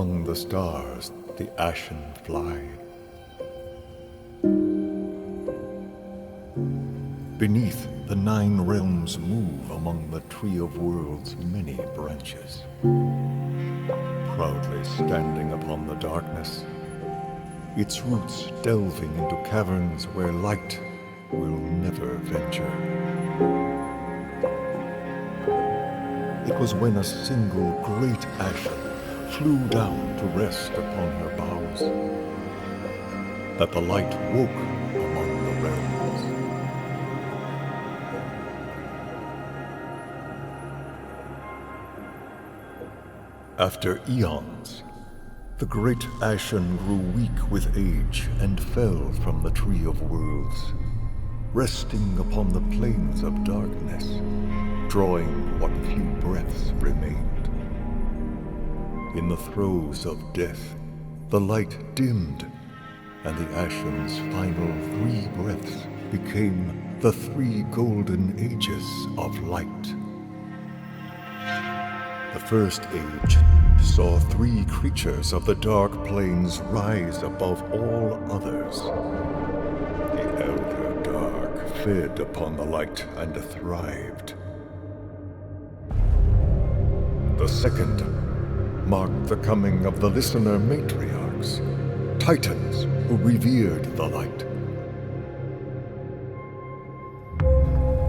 Among the stars, the Ashen fly. Beneath, the 9 realms move among the Tree of Worlds' many branches. Proudly standing upon the darkness, its roots delving into caverns where light will never venture. It was when a single great Ashen flew down to rest upon her boughs that the light woke among the realms. After eons, the great Ashen grew weak with age and fell from the Tree of Worlds, resting upon the plains of darkness, drawing what few breaths remained. In the throes of death, the light dimmed, and the Ashen's final 3 breaths became the 3 golden ages of light. The first age saw 3 creatures of the dark plains rise above all others. The Elder Dark fed upon the light and thrived. The second marked the coming of the Listener Matriarchs, Titans who revered the light.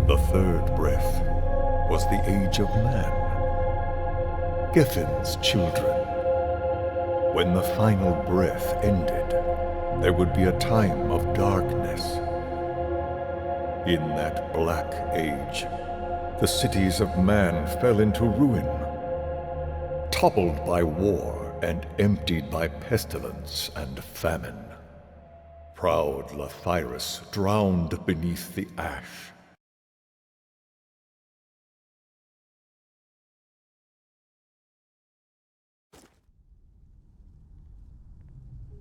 The third breath was the Age of Man, Geffin's children. When the final breath ended, there would be a time of darkness. In that black age, the cities of man fell into ruin, toppled by war and emptied by pestilence and famine. Proud Lathyrus drowned beneath the ash.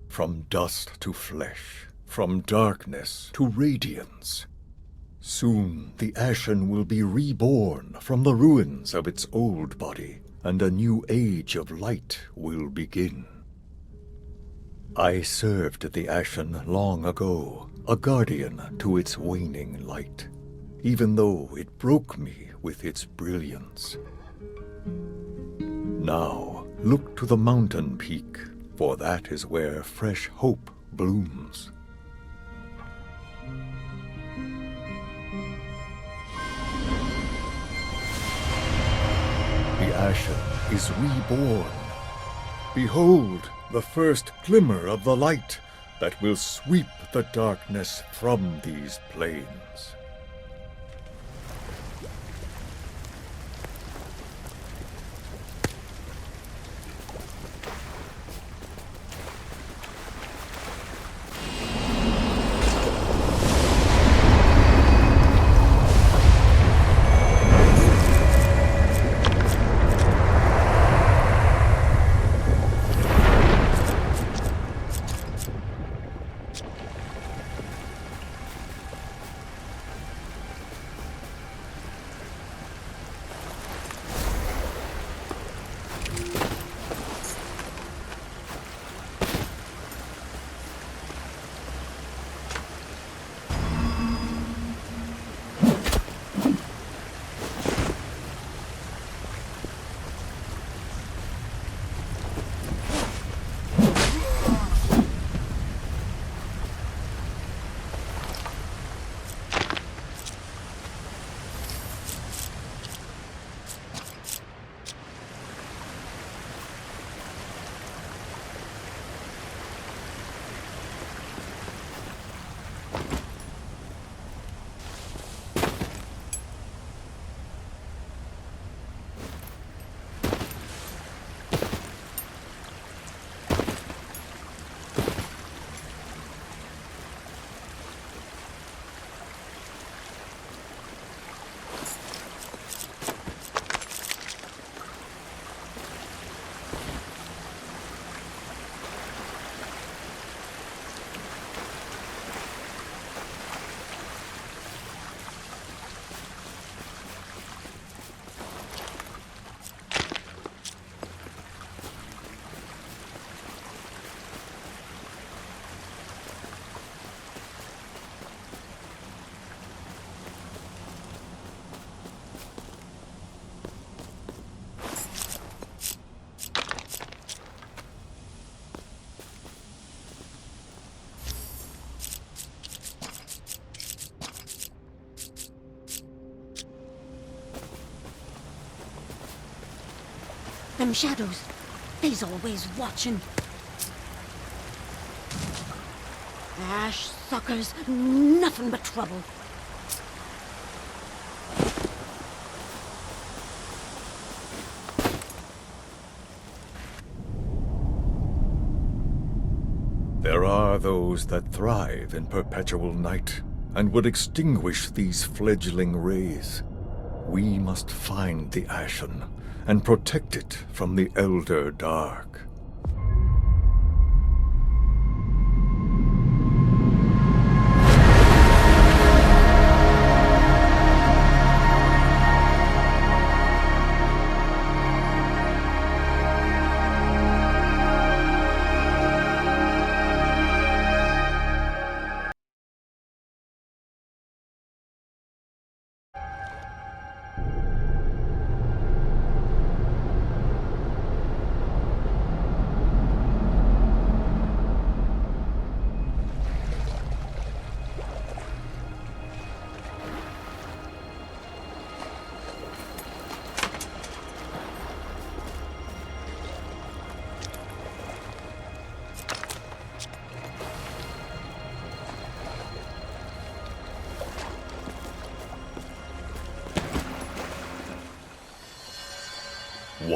From dust to flesh, from darkness to radiance. Soon the Ashen will be reborn from the ruins of its old body, and a new age of light will begin. I served the Ashen long ago, a guardian to its waning light, even though it broke me with its brilliance. Now, look to the mountain peak, for that is where fresh hope blooms. The Ashen is reborn. Behold the first glimmer of the light that will sweep the darkness from these plains. Them shadows, they's always watching. Ash suckers, nothing but trouble. There are those that thrive in perpetual night and would extinguish these fledgling rays. We must find the Ashen and protect it from the Elder Dark.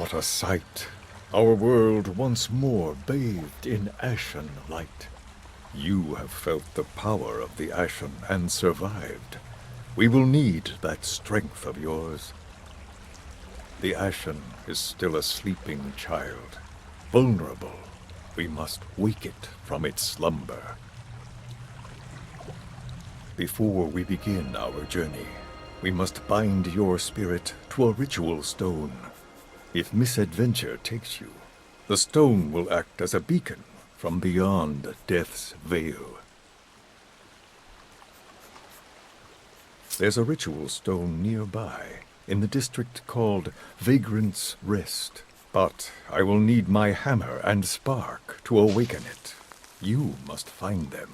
What a sight! Our world once more bathed in ashen light. You have felt the power of the Ashen and survived. We will need that strength of yours. The Ashen is still a sleeping child, vulnerable. We must wake it from its slumber. Before we begin our journey, we must bind your spirit to a ritual stone. If misadventure takes you, the stone will act as a beacon from beyond death's veil. There's a ritual stone nearby, in the district called Vagrant's Rest. But I will need my hammer and spark to awaken it. You must find them.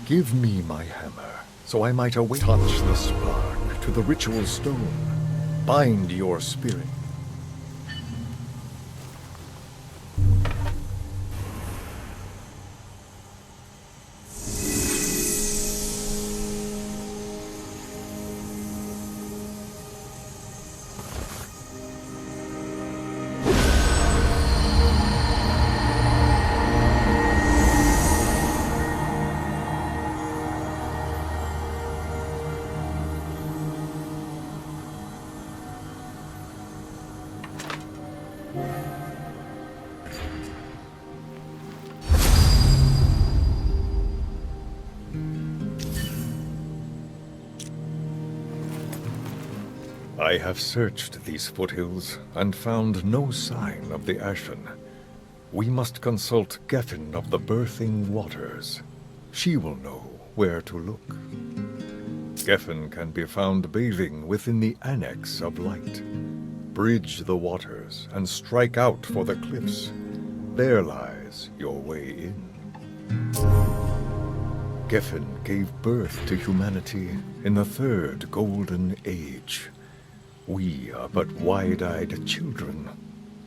Give me my hammer, so I might await. Touch the spark to the ritual stone. Bind your spirit. I have searched these foothills and found no sign of the Ashen. We must consult Geffen of the Birthing Waters. She will know where to look. Geffen can be found bathing within the Annex of Light. Bridge the waters and strike out for the cliffs. There lies your way in. Geffen gave birth to humanity in the Third Golden Age. We are but wide-eyed children,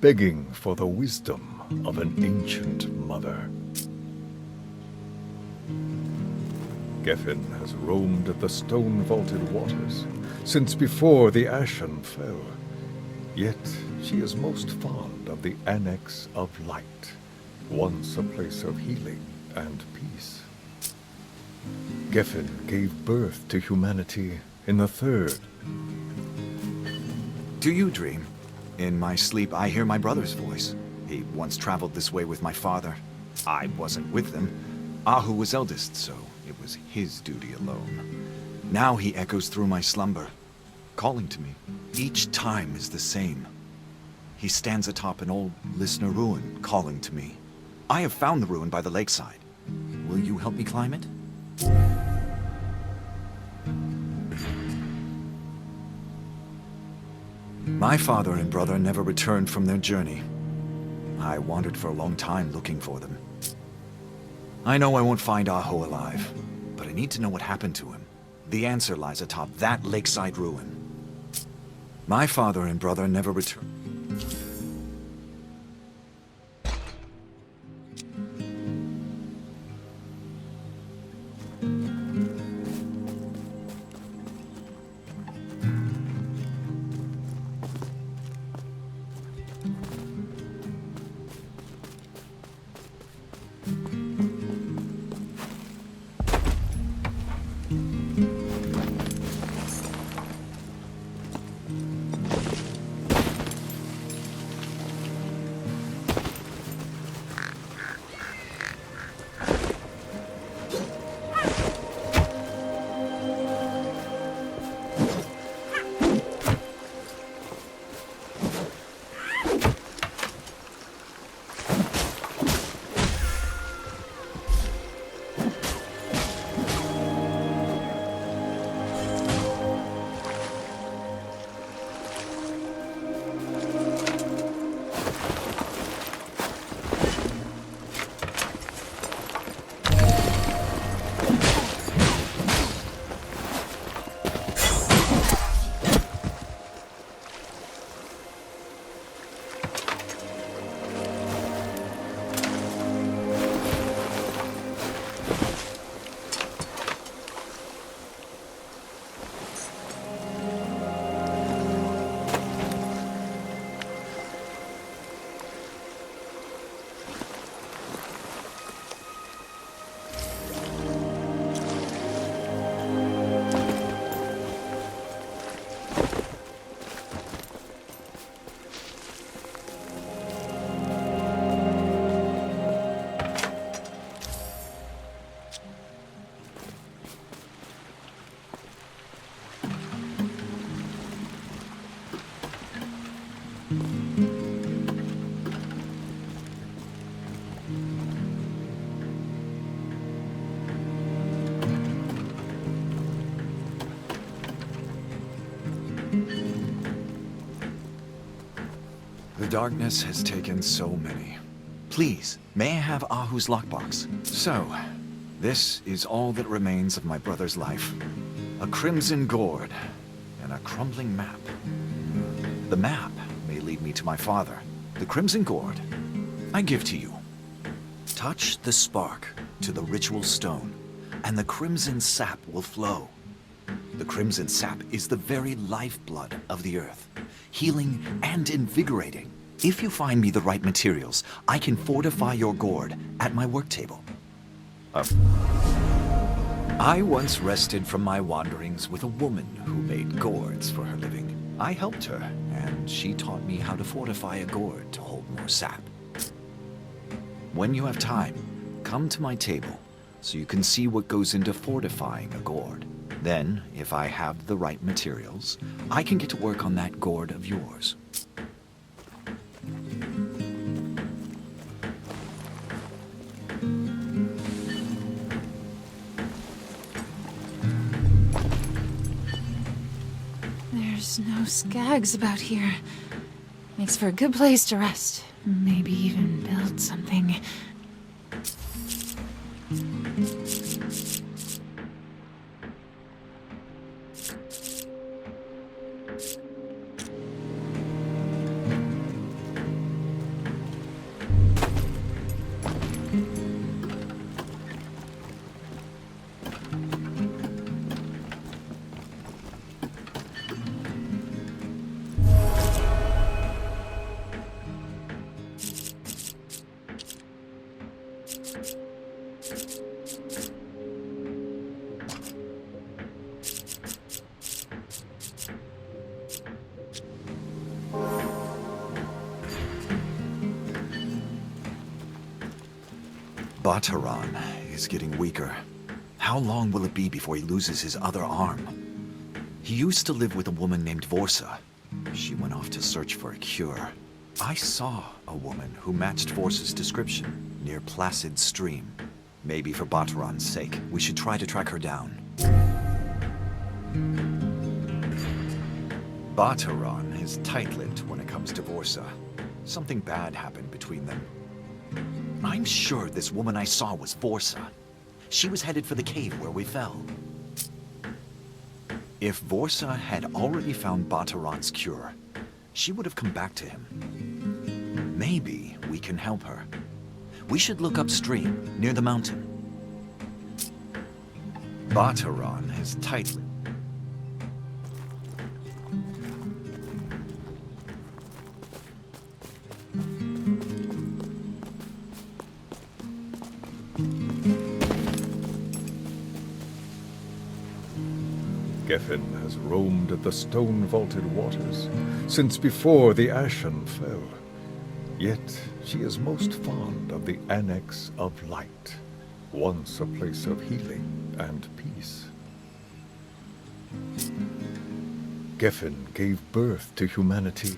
begging for the wisdom of an ancient mother. Geffen has roamed the stone-vaulted waters since before the Ashen fell. Yet she is most fond of the Annex of Light, once a place of healing and peace. Geffen gave birth to humanity in the Third. Do you dream? In my sleep, I hear my brother's voice. He once traveled this way with my father. I wasn't with them. Ahu was eldest, so it was his duty alone. Now he echoes through my slumber, calling to me. Each time is the same. He stands atop an old listener ruin, calling to me. I have found the ruin by the lakeside. Will you help me climb it? My father and brother never returned from their journey. I wandered for a long time looking for them. I know I won't find Aho alive, but I need to know what happened to him. The answer lies atop that lakeside ruin. My father and brother never returned. darkness has taken so many. Please, may I have Ahu's lockbox? So, this is all that remains of my brother's life. A crimson gourd and a crumbling map. The map may lead me to my father. The crimson gourd, I give to you. Touch the spark to the ritual stone, and the crimson sap will flow. The crimson sap is the very lifeblood of the earth, healing and invigorating. If you find me the right materials, I can fortify your gourd at my work table. I once rested from my wanderings with a woman who made gourds for her living. I helped her, and she taught me how to fortify a gourd to hold more sap. When you have time, come to my table so you can see what goes into fortifying a gourd. Then, if I have the right materials, I can get to work on that gourd of yours. There's no skags about here. Makes for a good place to rest. Maybe even build something. Bataran is getting weaker. How long will it be before he loses his other arm? He used to live with a woman named Vorsa. She went off to search for a cure. I saw a woman who matched Vorsa's description near Placid Stream. Maybe for Bataran's sake, we should try to track her down. Bataran is tight-lipped when it comes to Vorsa. Something bad happened between them. I'm sure this woman I saw was Vorsa. She was headed for the cave where we fell. If Vorsa had already found Bataran's cure, she would have come back to him. Maybe we can help her. We should look upstream, near the mountain. Bataran is tightly... Geffen has roamed the stone-vaulted waters since before the Ashen fell. Yet she is most fond of the Annex of Light, once a place of healing and peace. Geffen gave birth to humanity